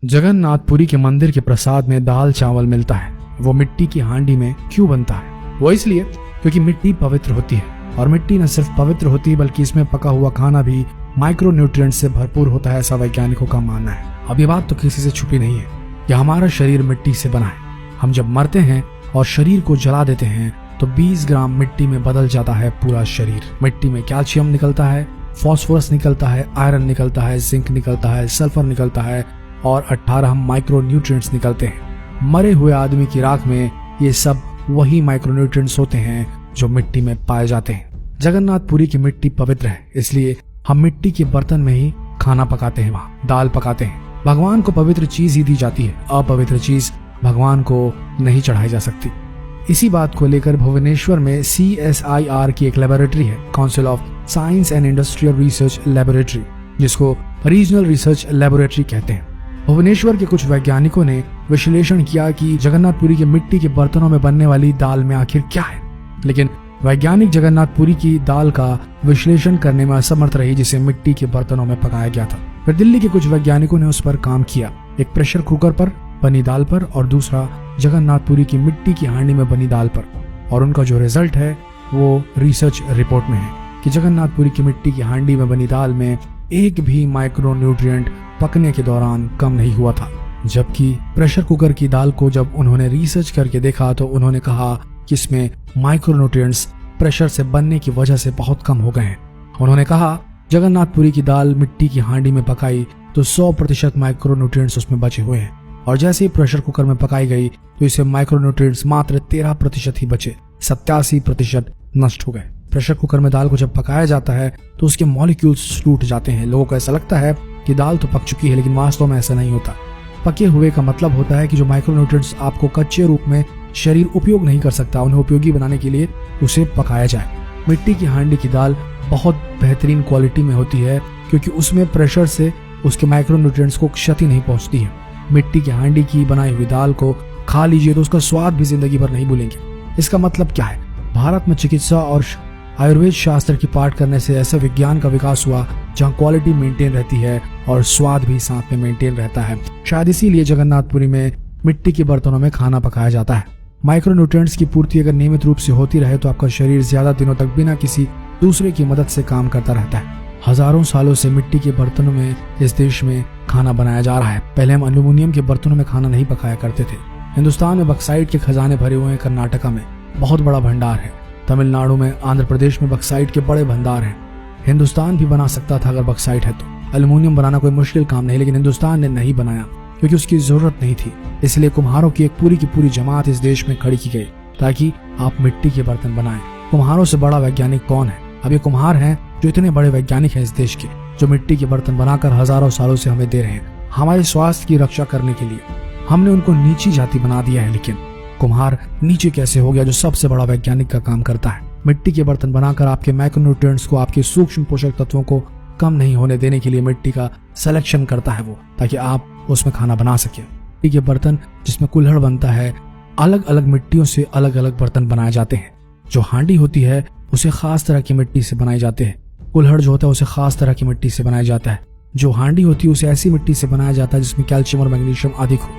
जगन्नाथपुरी के मंदिर के प्रसाद में दाल चावल मिलता है, वो मिट्टी की हांडी में क्यों बनता है? वो इसलिए क्योंकि मिट्टी पवित्र होती है, और मिट्टी न सिर्फ पवित्र होती है बल्कि इसमें पका हुआ खाना भी माइक्रो न्यूट्रिएंट्स से भरपूर होता है, ऐसा वैज्ञानिकों का मानना है। अब ये बात तो किसी से छुपी नहीं है कि हमारा शरीर मिट्टी से बना है। हम जब मरते हैं और शरीर को जला देते हैं तो 20 ग्राम मिट्टी में बदल जाता है पूरा शरीर। मिट्टी में कैल्शियम निकलता है, फॉस्फोरस निकलता है, आयरन निकलता है, जिंक निकलता है, सल्फर निकलता है और 18 माइक्रो न्यूट्रिएंट्स निकलते हैं। मरे हुए आदमी की राख में ये सब वही माइक्रो न्यूट्रिएंट्स होते हैं जो मिट्टी में पाए जाते हैं। जगन्नाथपुरी की मिट्टी पवित्र है, इसलिए हम मिट्टी के बर्तन में ही खाना पकाते हैं, वहाँ दाल पकाते हैं। भगवान को पवित्र चीज ही दी जाती है, अपवित्र चीज भगवान को नहीं चढ़ाई जा सकती। इसी बात को लेकर भुवनेश्वर में CSIR की एक लेबोरेटरी है, council of science and industrial research laboratory, जिसको रीजनल रिसर्च लेबोरेटरी कहते हैं। भुवनेश्वर के कुछ वैज्ञानिकों ने विश्लेषण किया कि जगन्नाथपुरी के मिट्टी के बर्तनों में बनने वाली दाल में आखिर क्या है, लेकिन वैज्ञानिक जगन्नाथपुरी की दाल का विश्लेषण करने में असमर्थ रही, जिसे मिट्टी के बर्तनों में पकाया गया था। फिर दिल्ली के कुछ वैज्ञानिकों ने उस पर काम किया, एक प्रेशर कुकर पर बनी दाल पर और दूसरा जगन्नाथपुरी की मिट्टी की हांडी में बनी दाल पर, और उनका जो रिजल्ट है वो रिसर्च रिपोर्ट में है कि जगन्नाथपुरी की मिट्टी की हांडी में बनी दाल में एक भी माइक्रो न्यूट्रिएंट पकने के दौरान कम नहीं हुआ था। जबकि प्रेशर कुकर की दाल को जब उन्होंने रिसर्च करके देखा तो उन्होंने कहा कि इसमें माइक्रो न्यूट्रिएंट्स प्रेशर से बनने की वजह से बहुत कम हो गए हैं। उन्होंने कहा जगन्नाथपुरी की दाल मिट्टी की हांडी में पकाई तो 100% माइक्रो न्यूट्रिएंट्स उसमें बचे हुए हैं, और जैसे ही प्रेशर कुकर में पकाई गई तो इसे माइक्रो न्यूट्रिएंट्स मात्र 13% ही बचे, 87% नष्ट हो गए। प्रेशर कुकर में दाल को जब पकाया जाता है तो उसके मॉलिक्यूल्स टूट जाते हैं। लोगों को ऐसा लगता है कि दाल तो पक चुकी है, लेकिन वास्तव में ऐसा नहीं होता। पके हुए का मतलब होता है कि जो माइक्रो न्यूट्रिएंट्स आपको कच्चे रूप में शरीर उपयोग नहीं कर सकता, उन्हें उपयोगी बनाने के लिए उसे पकाया जाए। मिट्टी की हांडी की दाल बहुत बेहतरीन क्वालिटी में होती है क्योंकि उसमें प्रेशर से उसके माइक्रो न्यूट्रिएंट्स को क्षति नहीं पहुंचती है। मिट्टी की हांडी की बनाई हुई दाल को खा लीजिए तो उसका स्वाद भी जिंदगी भर नहीं भूलेंगे। इसका मतलब क्या है? भारत में चिकित्सा और आयुर्वेद शास्त्र की पाठ करने से ऐसे विज्ञान का विकास हुआ जहां क्वालिटी मेंटेन रहती है और स्वाद भी साथ में मेंटेन रहता है। शायद इसीलिए जगन्नाथपुरी में मिट्टी के बर्तनों में खाना पकाया जाता है। माइक्रो न्यूट्रिएंट्स की पूर्ति अगर नियमित रूप से होती रहे तो आपका शरीर ज्यादा दिनों तक बिना किसी दूसरे की मदद से काम करता रहता है। हजारों सालों से मिट्टी के बर्तनों में इस देश में खाना बनाया जा रहा है। पहले हम एल्यूमिनियम के बर्तनों में खाना नहीं पकाया करते थे। हिंदुस्तान में बक्साइट के खजाने भरे हुए हैं। कर्नाटका में बहुत बड़ा भंडार है, तमिलनाडु में, आंध्र प्रदेश में बक्साइट के बड़े भंडार हैं। हिंदुस्तान भी बना सकता था अगर बक्साइट है तो। एल्यूमिनियम बनाना कोई मुश्किल काम नहीं, लेकिन हिंदुस्तान ने नहीं बनाया क्योंकि उसकी जरूरत नहीं थी। इसलिए कुम्हारों की एक पूरी की पूरी जमात इस देश में खड़ी की गई ताकि आप मिट्टी के बर्तन बनाएं। कुम्हारों से बड़ा वैज्ञानिक कौन है? अब ये कुम्हार हैं जो इतने बड़े वैज्ञानिक हैं इस देश के, जो मिट्टी के बर्तन बनाकर हजारों सालों से हमें दे रहे हैं हमारे स्वास्थ्य की रक्षा करने के लिए। हमने उनको नीची जाति बना दिया है, लेकिन कुम्हार नीचे कैसे हो गया जो सबसे बड़ा वैज्ञानिक का काम करता है? मिट्टी के बर्तन बनाकर आपके माइक्रोन्यूट्रिएंट्स को, आपके सूक्ष्म पोषक तत्वों को कम नहीं होने देने के लिए मिट्टी का सिलेक्शन करता है वो, ताकि आप उसमें खाना बना सके। मिट्टी के बर्तन जिसमें कुल्हड़ बनता है, अलग अलग मिट्टियों से अलग अलग बर्तन बनाए जाते हैं। जो हांडी होती है उसे खास तरह की मिट्टी से बनाए जाते हैं। कुल्हड़ जो होता है उसे खास तरह की मिट्टी से बनाया जाता है। जो हांडी होती है उसे ऐसी मिट्टी से बनाया जाता है जिसमें कैल्शियम और मैग्नीशियम अधिक हो,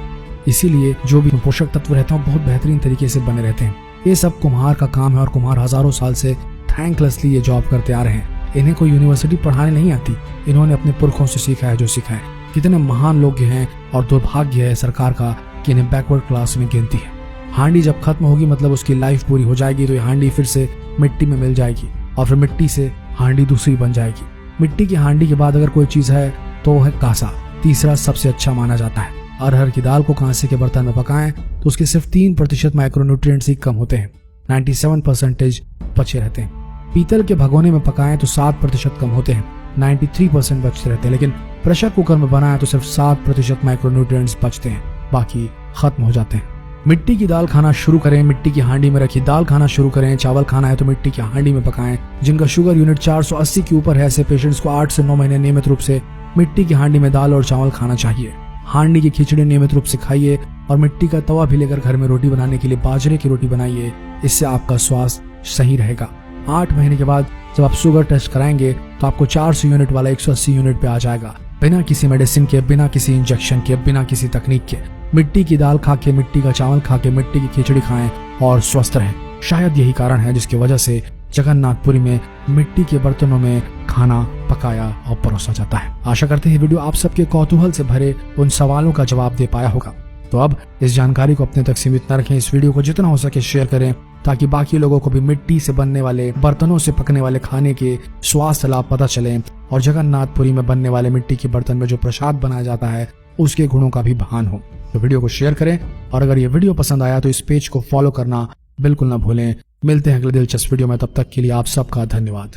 इसीलिए जो भी पोषक तत्व रहते हैं बहुत बेहतरीन तरीके से बने रहते हैं। ये सब कुम्हार का काम है और कुम्हार हजारों साल से थैंकलेसली ये जॉब करते आ रहे हैं। इन्हें कोई यूनिवर्सिटी पढ़ाने नहीं आती, इन्होंने अपने पुरखों से सीखा है जो सीखा है। कितने महान लोग हैं और दुर्भाग्य है सरकार का कि इन्हें बैकवर्ड क्लास में गिनती है। हांडी जब खत्म होगी मतलब उसकी लाइफ पूरी हो जाएगी, तो ये हांडी फिर से मिट्टी में मिल जाएगी और फिर मिट्टी से हांडी दूसरी बन जाएगी। मिट्टी की हांडी के बाद अगर कोई चीज है तो वो है कांसा। तीसरा सबसे अच्छा माना जाता है। अरहर की दाल को कांसे के बर्तन में पकाएं तो उसके सिर्फ 3% माइक्रो न्यूट्रिएंट्स ही कम होते हैं, 97% बचे रहते हैं। पीतल के भगोने में पकाएं तो 7% कम होते हैं, 93% बचते रहते हैं। लेकिन प्रेशर कुकर में बनाएं तो सिर्फ 7% माइक्रो न्यूट्रिएंट्स बचते हैं, बाकी खत्म हो जाते हैं। मिट्टी की दाल खाना शुरू करें, मिट्टी की हांडी में रखी दाल खाना शुरू करें। चावल खाना है तो मिट्टी की हांडी में पकाएं। जिनका शुगर यूनिट 480 के ऊपर है, ऐसे पेशेंट्स को 8 से 9 महीने नियमित रूप से मिट्टी की हांडी में दाल और चावल खाना चाहिए। हांडी की खिचड़ी नियमित रूप से खाइए और मिट्टी का तवा भी लेकर घर में रोटी बनाने के लिए बाजरे की रोटी बनाइए। इससे आपका स्वास्थ्य सही रहेगा। 8 महीने के बाद जब आप शुगर टेस्ट कराएंगे तो आपको 400 यूनिट वाला 180 यूनिट पे आ जाएगा। बिना किसी मेडिसिन के, बिना किसी इंजेक्शन के, बिना किसी तकनीक के। मिट्टी की दाल खा के, मिट्टी का चावल खा के, मिट्टी की खिचड़ी खाएं और स्वस्थ रहें। शायद यही कारण है जिसकी वजह से जगन्नाथपुरी में मिट्टी के बर्तनों में खाना पकाया और परोसा जाता है। आशा करते हैं वीडियो आप सबके कौतूहल से भरे उन सवालों का जवाब दे पाया होगा। तो अब इस जानकारी को अपने तक सीमित न रखें, इस वीडियो को जितना हो सके शेयर करें ताकि बाकी लोगों को भी मिट्टी से बनने वाले, बर्तनों से पकने वाले खाने के स्वास्थ्य लाभ पता चले और जगन्नाथपुरी में बनने वाले मिट्टी के बर्तन में जो प्रसाद बनाया जाता है उसके गुणों का भी भान हो। तो वीडियो को शेयर करें और अगर ये वीडियो पसंद आया तो इस पेज को फॉलो करना बिल्कुल ना भूलें। मिलते हैं अगले दिलचस्प वीडियो में, तब तक के लिए आप सबका धन्यवाद।